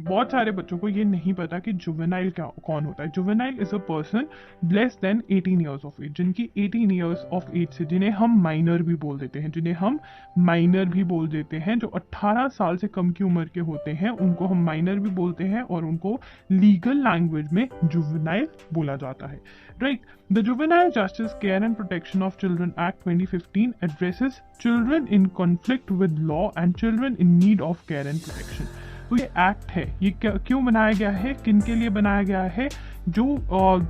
बहुत सारे बच्चों को ये नहीं पता कि जुवेनाइल क्या कौन होता है। Juvenile is a person less than 18 years of age, जिनकी 18 ईयर्स ऑफ एज से, जिन्हें हम माइनर भी बोल देते हैं, जो 18 साल से कम की उम्र के होते हैं उनको हम माइनर भी बोलते हैं, और उनको लीगल लैंग्वेज में जुवेनाइल बोला जाता है, right. The juvenile justice care and protection of children act 2015 addresses children in conflict with law and children in need of care and protection. तो ये एक्ट है, ये क्यों बनाया गया है, किन के लिए बनाया गया है? जो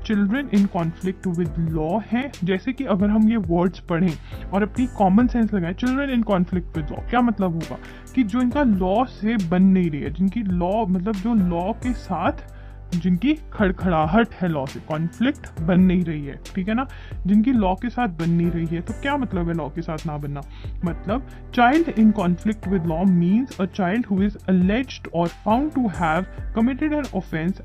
children in conflict with law है। जैसे कि अगर हम ये वर्ड्स पढ़ें और अपनी कॉमन सेंस लगाएं, children in conflict with law क्या मतलब होगा? कि जो इनका लॉ से बन नहीं रही है, जिनकी लॉ मतलब जो लॉ के साथ जिनकी खड़खड़ाहट है, लॉ से कॉन्फ्लिक्ट बन नहीं रही है, ठीक है ना, जिनकी लॉ के साथ बन नहीं रही है। तो क्या मतलब है लॉ के साथ ना बनना? मतलब child in conflict with law means a child who is alleged or found to have committed an offense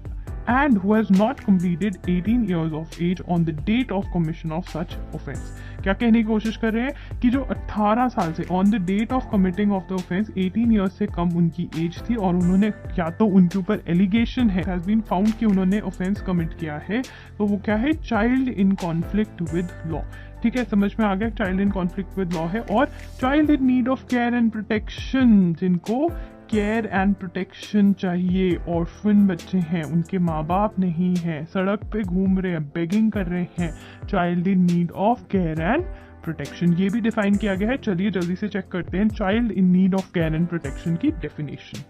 and who has not completed 18 years of age on the date of commission of such offense। क्या कहने की कोशिश कर रहे हैं कि जो 18 साल से on the date of committing of the offence 18 years से कम उनकी एज थी, और उन्होंने या तो उनके ऊपर एलिगेशन हैज बीन फाउंड कि उन्होंने ऑफेंस कमिट किया है, तो वो क्या है? Child in conflict with law. ठीक है, समझ में आ गया? Child in conflict with law है। और child in need of care and protection, जिनको केयर एंड प्रोटेक्शन चाहिए, ऑर्फन बच्चे हैं, उनके माँ बाप नहीं हैं, सड़क पे घूम रहे हैं, बेगिंग कर रहे हैं, child in need of care and protection, ये भी डिफाइन किया गया है। चलिए जल्दी से चेक करते हैं child in need of care and protection की definition.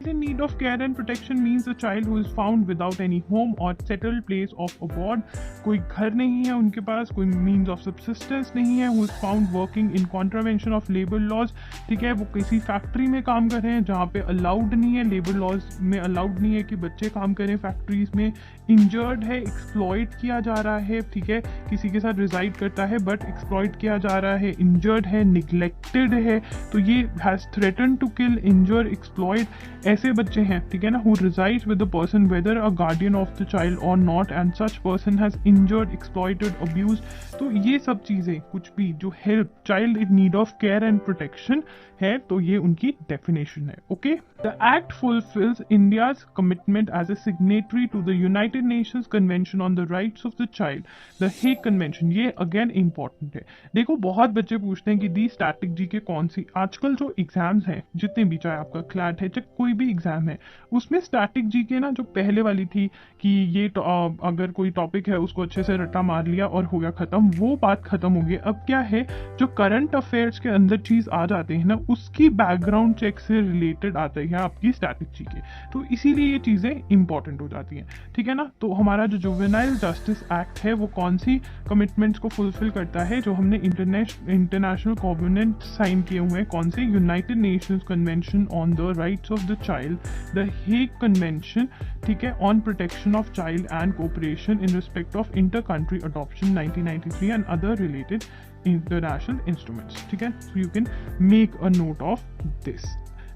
In need of care and protection means a child who is found without any home or settled place of abode। कोई घर नहीं है उनके पास, कोई means of subsistence नहीं है, who is found working in contravention of labor laws। ठीक है, वो किसी फैक्ट्री में काम कर रहे हैं जहाँ पे अलाउड नहीं है, लेबर लॉज में अलाउड नहीं है कि बच्चे काम करें फैक्ट्रीज में। इंजर्ड है, एक्सप्लॉइट किया जा रहा है, ठीक है, किसी के साथ रिजाइड करता है बट एक्सप्लॉइट किया जा रहा है, इंजर्ड है, निग्लेक्टेड है, तो ये has threaten to kill, injure, exploit, ऐसे बच्चे हैं, ठीक है ना। Who resides with the person whether a guardian of the child और not and such person has injured, exploited, abuse. तो ये सब चीजें कुछ भी जो help child in need of care and protection है, तो ये उनकी डेफिनेशन है। Okay, the act fulfils India's commitment as a signatory to the United Nations convention on the rights of the child, the Hague convention. ये again important है। देखो बहुत बच्चे पूछते हैं कि दी स्टैटिक जी के कौन सी, आजकल जो एग्जाम्स हैं जितने भी, चाहे आपका क्लैट है चाहे कोई भी एग्जाम है, उसमें स्टैटिक जी के ना जो पहले वाली थी कि ये अगर कोई टॉपिक है उसको अच्छे से रट्टा मार लिया और हो गया खत्म, वो बात खत्म हो गई। अब क्या है, जो करंट अफेयर्स के अंदर चीज आ जाते हैं ना, उसकी बैकग्राउंड चेक से रिलेटेड आते हैं आपकी स्टैटिक जी के, तो इसीलिए ये चीजें इंपॉर्टेंट हो जाती हैं, ठीक है ना। तो हमारा जो जुवेनाइल जस्टिस एक्ट है वो कौन सी कमिटमेंट्स को फुलफिल करता है? जो हमने इंटरनेशनल कॉवेनेंट साइन किए हुए हैं, कौन से? United Nations convention on the rights of the child, the Hague convention, ठीक है, on protection of child and cooperation in respect of inter country adoption 1993 and other related international instruments। ठीक है, so you can make a note of this,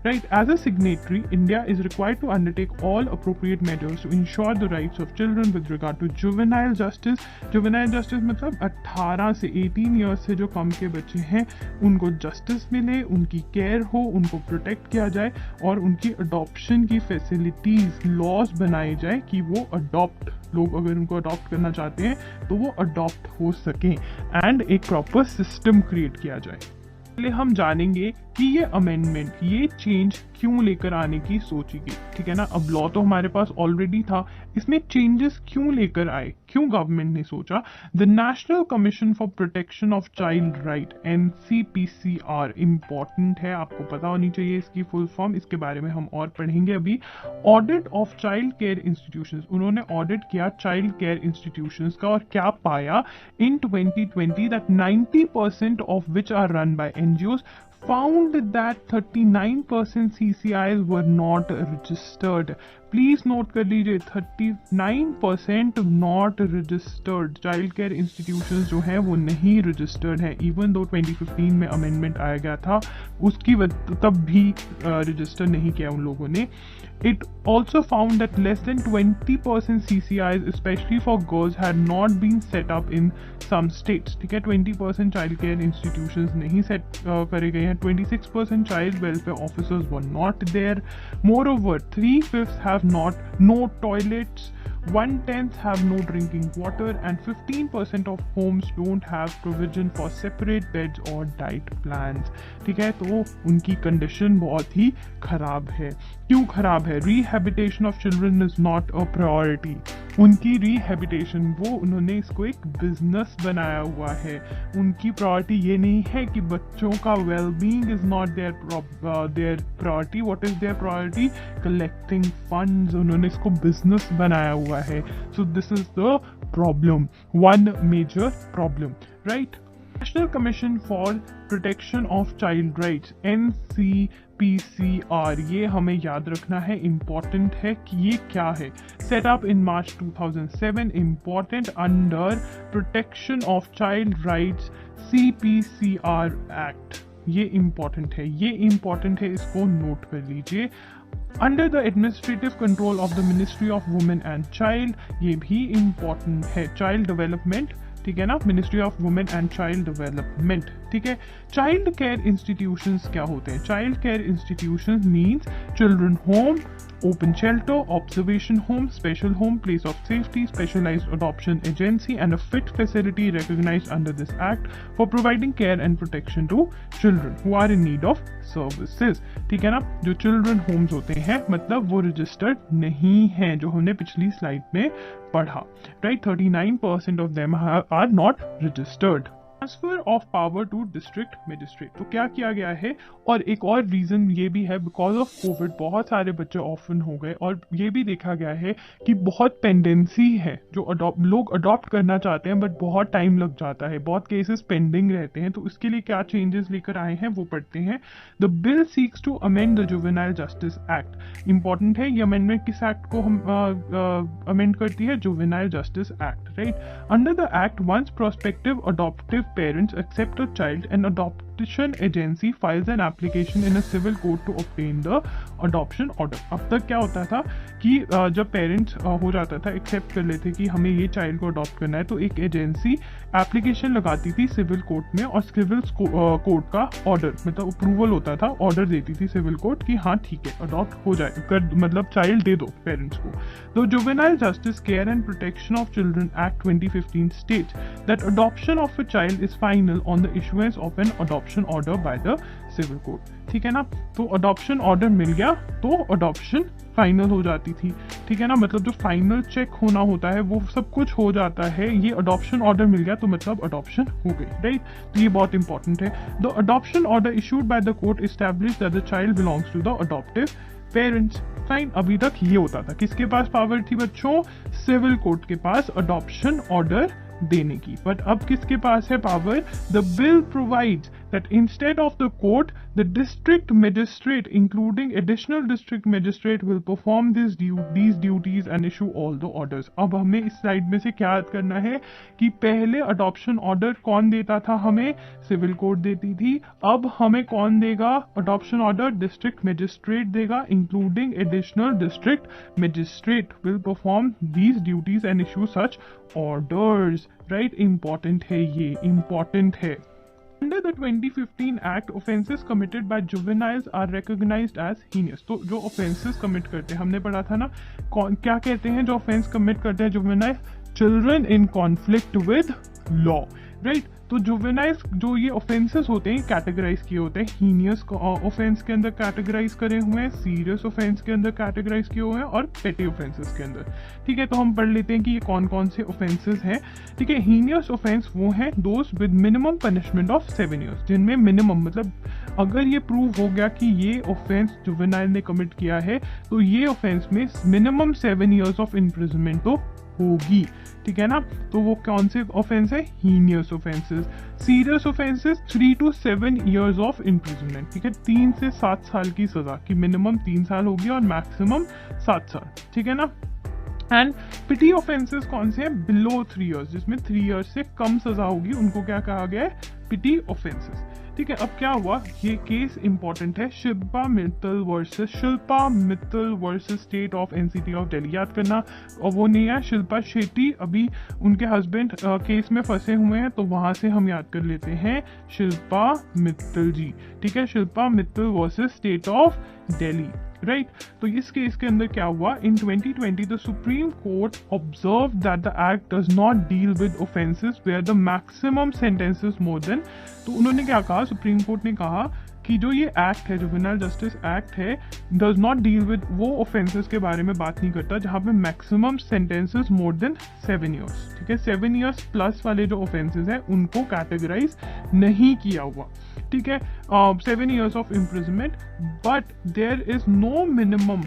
right? As a signatory, India is required to undertake all appropriate measures to ensure the rights of children with regard to juvenile justice। juvenile justice मतलब 18 से 18 years से जो कम के बच्चे हैं उनको justice मिले, उनकी केयर हो, उनको प्रोटेक्ट किया जाए, और उनकी अडॉप्शन की फैसिलिटीज, लॉज बनाए जाए कि वो अडॉप्ट, लोग अगर उनको अडॉप्ट करना चाहते हैं तो वो अडॉप्ट हो सकें, एंड एक प्रॉपर सिस्टम क्रिएट किया जाए। पहले हम जानेंगे कि ये अमेंडमेंट, ये चेंज क्यों लेकर आने की सोची गई, ठीक है ना। अब लॉ तो हमारे पास ऑलरेडी था, इसमें चेंजेस क्यों लेकर आए, क्यों गवर्नमेंट ने सोचा? The national commission for protection of child right, NCPCR, important है, आपको पता होनी चाहिए इसकी फुल फॉर्म, इसके बारे में हम और पढ़ेंगे अभी। Audit of child care institutions, उन्होंने ऑडिट किया चाइल्ड केयर इंस्टीट्यूशंस का, और क्या पाया in 2020 that 90% of which are run by NGOs found that 39% CCIs were not registered। Please note कर लीजिए 39% not registered child care institutions जो हैं वो नहीं रजिस्टर्ड हैं, इवन दो 2015 में अमेंडमेंट आया गया था उसकी तब भी रजिस्टर नहीं किया उन लोगों ने। It also found that less than 20% CCIs, especially for girls, had not been set up in some states. ठीक है, 20% child care institutions नहीं set करे गए हैं, 26% child welfare officers were not there. Moreover, 3/5 have no toilets, 1/10 have no drinking water, and 15% of homes don't have provision for separate beds or diet plans. ठीक है, तो उनकी कंडीशन बहुत ही खराब है। क्यों खराब है? Rehabilitation of children is not a priority. उनकी रिहेबिटेशन, वो उन्होंने इसको एक बिजनेस बनाया हुआ है। उनकी प्रायोरिटी ये नहीं है कि बच्चों का wellbeing is not their priority. What is their priority? Collecting funds. उन्होंने इसको बिजनेस बनाया हुआ है। So this is the problem, one major problem, right? National commission for protection of child rights, NCPCR, ये हमें याद रखना है, इम्पॉर्टेंट है कि ये क्या है। Set up in March 2007, important under protection of child rights CPCR act. ये इम्पॉर्टेंट है, ये इम्पॉर्टेंट है, इसको नोट कर लीजिए। Under the administrative control of the ministry of women and child, ये भी इम्पॉर्टेंट है। चाइल्ड डेवलपमेंट, ठीक है ना, ministry of women and child development, ठीक है। चाइल्ड केयर इंस्टीट्यूशंस क्या होते हैं? Child care institutions means children home, open shelter, observation home, special home, place of safety, specialized adoption agency, and a fit facility recognized under this act for providing care and protection to children who are in need of services. ठीक है ना, जो children homes होते हैं मतलब वो registered नहीं हैं, जो हमने पिछली स्लाइड में पढ़ा, right? 39% of them are not registered. Transfer of power to district magistrate, तो क्या किया गया है? और एक और रीजन ये भी है, बिकॉज ऑफ कोविड बहुत सारे बच्चे ऑर्फन हो गए, और ये भी देखा गया है कि बहुत पेंडेंसी है, जो लोग अडॉप्ट करना चाहते हैं बट बहुत टाइम लग जाता है, बहुत केसेस पेंडिंग रहते हैं। तो इसके लिए क्या चेंजेस लेकर आए हैं वो पढ़ते हैं। The bill seeks to amend the juvenile justice act. Important है, ये अमेंडमेंट किस एक्ट को हम अमेंड करती है? Juvenile justice act, right? Under the act, once prospective adoptive parents accept a child, an adoption agency files an application in a civil court to obtain the adoption order. अब तक क्या होता था कि जब पेरेंट्स हो जाता था, एक्सेप्ट कर लेते कि हमें ये चाइल्ड को अडॉप्ट करना है, तो एक एजेंसी एप्लीकेशन लगाती थी सिविल कोर्ट में, और सिविल कोर्ट का ऑर्डर मतलब अप्रूवल होता था, ऑर्डर देती थी सिविल कोर्ट कि हाँ ठीक है अडॉप्ट हो जाए, कर मतलब चाइल्ड दे दो पेरेंट्स को। तो juvenile justice care and protection of children act 2015 states that adoption of a child is final on the issuance of an adoption order by the civil court. ठीक है ना, तो अडॉप्शन ऑर्डर मिल गया तो adoption final हो जाती थी, ठीक है ना, मतलब जो फाइनल चेक होना होता है वो सब कुछ हो जाता है। ये अडॉप्शन ऑर्डर मिल गया तो मतलब अडॉप्शन हो गई, राइट? तो ये बहुत इंपॉर्टेंट है। The adoption order issued by the court establish that the child belongs to the adoptive parents. Fine, अभी तक ये होता था, किसके पास पावर थी बच्चों? सिविल कोर्ट के पास अडॉप्शन ऑर्डर देने की। बट अब किसके पास है power? The bill provides that instead of the court, the district magistrate, including additional district magistrate, will perform these duties and issue all the orders. अब हमें इस स्लाइड में से क्या याद करना है कि पहले अडॉप्शन ऑर्डर कौन देता था? हमें सिविल कोर्ट देती थी। अब हमें कौन देगा अडॉप्शन ऑर्डर? डिस्ट्रिक्ट मैजिस्ट्रेट देगा, including additional district magistrate will perform these duties and issue such orders, right? Important है, ये इंपॉर्टेंट है। Under the 2015 Act, offences committed by juveniles are recognized as heinous. तो जो offences commit करते हैं, हमने पढ़ा था ना, क्या कहते हैं जो offense commit करते हैं juvenile? Children in conflict with law, right? तो जुवेनाइल्स जो ये ऑफेंसेस होते हैं कैटेगराइज किए होते हैं, हीनियस ऑफेंस के अंदर कैटेगराइज करे हुए हैं, सीरियस ऑफेंस के अंदर कैटेगराइज किए हुए हैं, और पेटी ऑफेंसेस के अंदर, ठीक है? तो हम पढ़ लेते हैं कि ये कौन कौन से ऑफेंसेस हैं, ठीक है? हीनियस ऑफेंस वो हैं दोस्त with minimum punishment of 7 years, जिनमें मिनिमम मतलब अगर ये प्रूव हो गया कि ये ऑफेंस जुवेनाइल ने कमिट किया है तो ये ऑफेंस में मिनिमम 7 years ऑफ इम्प्रिजनमेंट तो होगी, ठीक है ना। तो वो कौन से ऑफेंस है? Heinous offences. Serious offences 3 to 7 years of imprisonment, ठीक है, 3 से 7 साल की सजा, की मिनिमम 3 साल होगी और मैक्सिमम 7 साल, ठीक है ना। एंड पिटी ऑफेंसेस कौन से हैं? बिलो 3 years, जिसमें 3 years से कम सजा होगी, उनको क्या कहा गया है? पिटी ऑफेंसेस, ठीक है। अब क्या हुआ, ये केस इंपॉर्टेंट है, Shilpa Mittal versus state of NCT of Delhi. याद करना, और वो नहीं है शिल्पा शेट्टी, अभी उनके हस्बैंड केस में फंसे हुए हैं, तो वहां से हम याद कर लेते हैं शिल्पा मित्तल जी, ठीक है। Shilpa Mittal versus state of Delhi, right. तो इस केस के अंदर क्या हुआ, in 2020 the supreme court observe that the act does not deal with offences where the maximum sentences more than. तो उन्होंने क्या कहा, सुप्रीम कोर्ट ने कहा कि जो ये एक्ट है, जुवेनाइल जस्टिस एक्ट है, डज नॉट डील विद वो ऑफेंसेस के बारे में बात नहीं करता जहां पे maximum sentences more then 7 years, ठीक है। 7 years प्लस वाले जो ऑफेंसेस हैं उनको कैटेगराइज नहीं किया हुआ, ठीक है। 7 years of imprisonment, but there is no minimum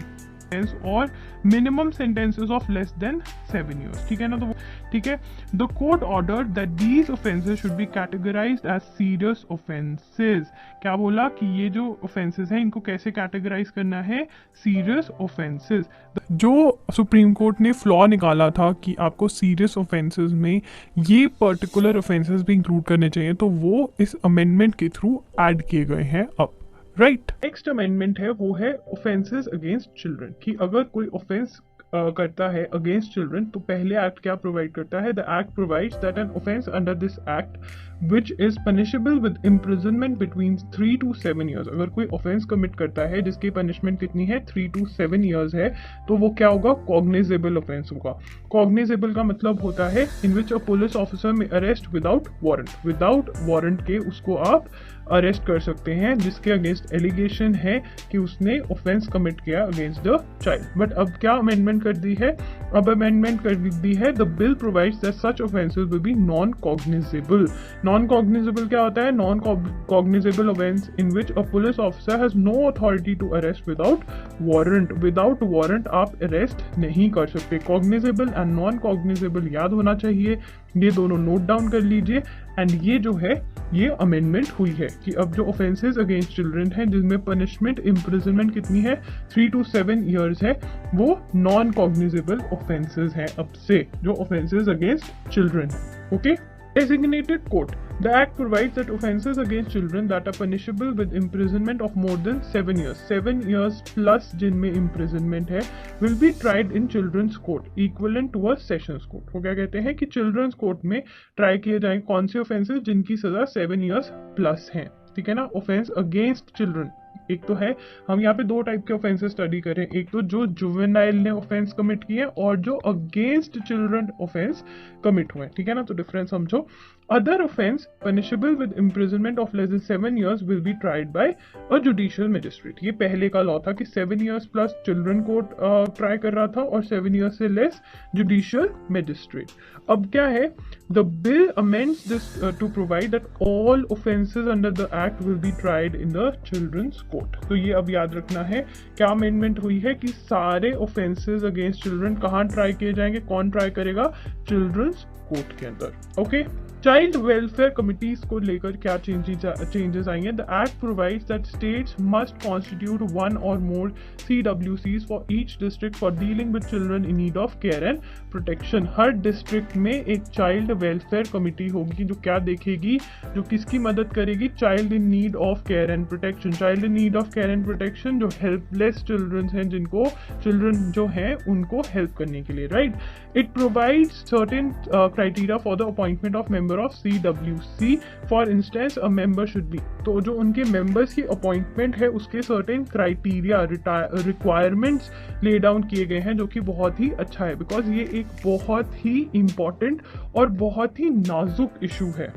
और minimum sentences of less than 7 years, ठीक है ना। तो ठीक है, the court order that these offences should be categorised as serious offences. क्या बोला कि ये जो ऑफेंसेस हैं इनको कैसे कैटेगराइज करना है? Serious offences. जो सुप्रीम कोर्ट ने फ्लॉ निकाला था कि आपको सीरियस ऑफेंसेस में ये पर्टिकुलर ऑफेंसेस भी इंक्लूड करने चाहिए, तो वो इस अमेंडमेंट के थ्रू ऐड किए गए हैं अब, राइट। नेक्स्ट अमेंडमेंट है वो है ऑफेंसेस अगेंस्ट चिल्ड्रन, कि अगर कोई ऑफेंस करता है अगेंस्ट चिल्ड्रन, तो पहले एक्ट क्या प्रोवाइड करता है? The act provides that an offence under this act which is punishable with imprisonment between 3 to 7 years। अगर कोई ऑफेंस कमिट करता है जिसकी पनिशमेंट कितनी है? 3 to 7 years है, तो वो क्या होगा? कॉग्निजेबल ऑफेंस होगा। कॉग्निजेबल का मतलब होता है इन विच अ पुलिस ऑफिसर में arrest without warrant, without warrant के उसको आप अरेस्ट कर सकते हैं जिसके अगेंस्ट एलिगेशन है कि उसने ऑफेंस कमिट किया अगेंस्ट द चाइल्ड। बट अब क्या अमेंडमेंट कर दी है? अब अमेंडमेंट कर दी है, the bill provides that such offences will be non cognizable. Non cognizable क्या होता है? Non cognizable offence in which a police officer has no authority to arrest without warrant. Without warrant आप अरेस्ट नहीं कर सकते। कॉग्निजेबल एंड नॉन कॉग्निजेबल याद होना चाहिए, ये दोनों नोट डाउन कर लीजिए। एंड ये जो है ये अमेंडमेंट हुई है कि अब जो ऑफेंसेस अगेंस्ट चिल्ड्रन है जिसमें पनिशमेंट इम्प्रिजनमेंट कितनी है? 3 to 7 years है, वो नॉन कॉग्निजेबल ऑफेंसेस हैं अब से, जो ऑफेंसेस अगेंस्ट चिल्ड्रन है, okay. Designated court. The act provides that offences against children that are punishable with imprisonment of more than 7 years, 7 years plus जिनमें imprisonment है, will be tried in children's court, equivalent to a sessions court। वो क्या कहते हैं कि children's court में try किए जाएंगे कौन से offences जिनकी सजा 7 years plus है, ठीक है ना। offense against children, एक तो है, हम यहाँ पे दो टाइप के ऑफेंसेस स्टडी करें, एक तो जो जुवेनाइल ने ऑफेंस कमिट किए और जो अगेंस्ट चिल्ड्रन ऑफेंस कमिट हुए, ठीक है ना। तो डिफरेंस समझो। Other offence punishable with imprisonment of less than 7 years will be tried bye a judicial magistrate. ये पहले का लॉ था कि 7 years plus children court try कर रहा था और 7 years से लेस जुडिशियल मजिस्ट्रेट। अब क्या है? The bill amends this to provide that all offences under the act will be tried in the children's court. तो ये अब याद रखना है, क्या अमेंडमेंट हुई है कि सारे ऑफेंसेस अगेंस्ट चिल्ड्रन कहाँ ट्राई किए जाएंगे? कौन ट्राई करेगा? चिल्ड्रंस कोर्ट के अंदर, ओके। चाइल्ड वेलफेयर कमिटीज को लेकर क्या चेंजेस आएंगे? The act provides that states must constitute 1 or more CWCs for each district for dealing with children in need of care and protection. Her district में एक child welfare committee होगी जो क्या देखेगी? जो किसकी मदद करेगी? Child in need of care and protection. Child in need of care and protection जो हेल्पलेस चिल्ड्रन हैं, जिनको चिल्ड्रन जो हैं उनको हेल्प करने के लिए, right. It provides certain criteria for the appointment of member of CWC। For instance a member should be, तो जो उनके मेंबर्स की अपॉइंटमेंट है उसके certain criteria requirements lay down किए गए हैं, जो कि बहुत ही अच्छा है, बिकॉज ये एक बहुत ही इंपॉर्टेंट और बहुत ही नाजुक इशू है।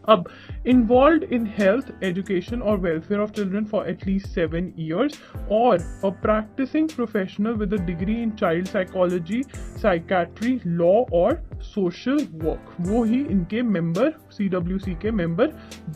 अब इन्वॉल्व इन हेल्थ, एजुकेशन और welfare of children for at least 7 years और a practising professional with a degree in child psychology, psychiatry, law और सोशल वर्क, वो ही इनके मेंबर, CWC के मेंबर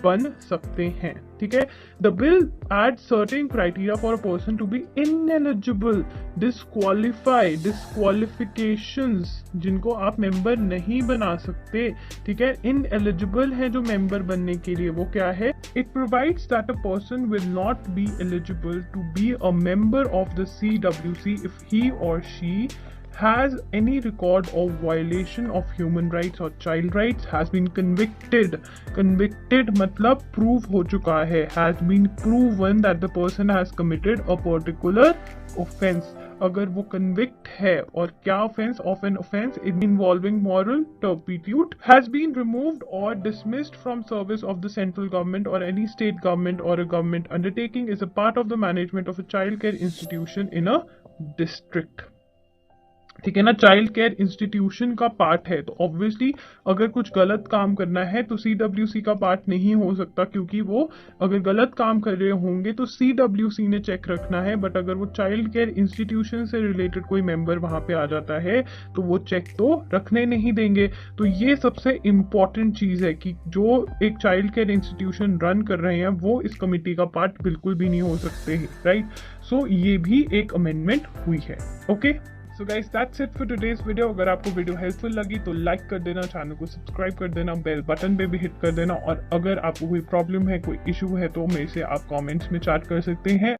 बन सकते हैं। ठीक है, the bill add certain criteria for a person to be ineligible, disqualifications जिनको आप मेंबर नहीं बना सकते। ठीक है, इनएलिजिबल है जो मेंबर बनने के लिए, वो क्या है? It provides that a person will not be eligible to be a member of the CWC if he or she has any record of violation of human rights or child rights, has been convicted मतलब prove हो चुका है, has been proven that the person has committed a particular offense। अगर वो convict है, और क्या offense? Of an offense involving moral turpitude, has been removed or dismissed from service of the central government or any state government or a government undertaking, is a part of the management of a child care institution in a district। ठीक है ना, child care institution का part है, तो obviously अगर कुछ गलत काम करना है तो CWC का पार्ट नहीं हो सकता, क्योंकि वो अगर गलत काम कर रहे होंगे तो CWC ने चेक रखना है। बट अगर वो चाइल्ड केयर इंस्टीट्यूशन से रिलेटेड कोई मेंबर वहां पे आ जाता है तो वो चेक तो रखने नहीं देंगे। तो ये सबसे इंपॉर्टेंट चीज है कि जो एक चाइल्ड केयर इंस्टीट्यूशन रन कर रहे हैं वो इस कमिटी का पार्ट बिल्कुल भी नहीं हो सकते हैं, राइट। सो ये भी एक अमेंडमेंट हुई है। Okay, so guys that's it for today's video. अगर आपको वीडियो हेल्पफुल लगी तो लाइक कर देना, चैनल को सब्सक्राइब कर देना, बेल बटन पे भी हिट कर देना, और अगर आपको कोई प्रॉब्लम है, कोई इशू है तो मेरे से आप कमेंट्स में चैट कर सकते हैं।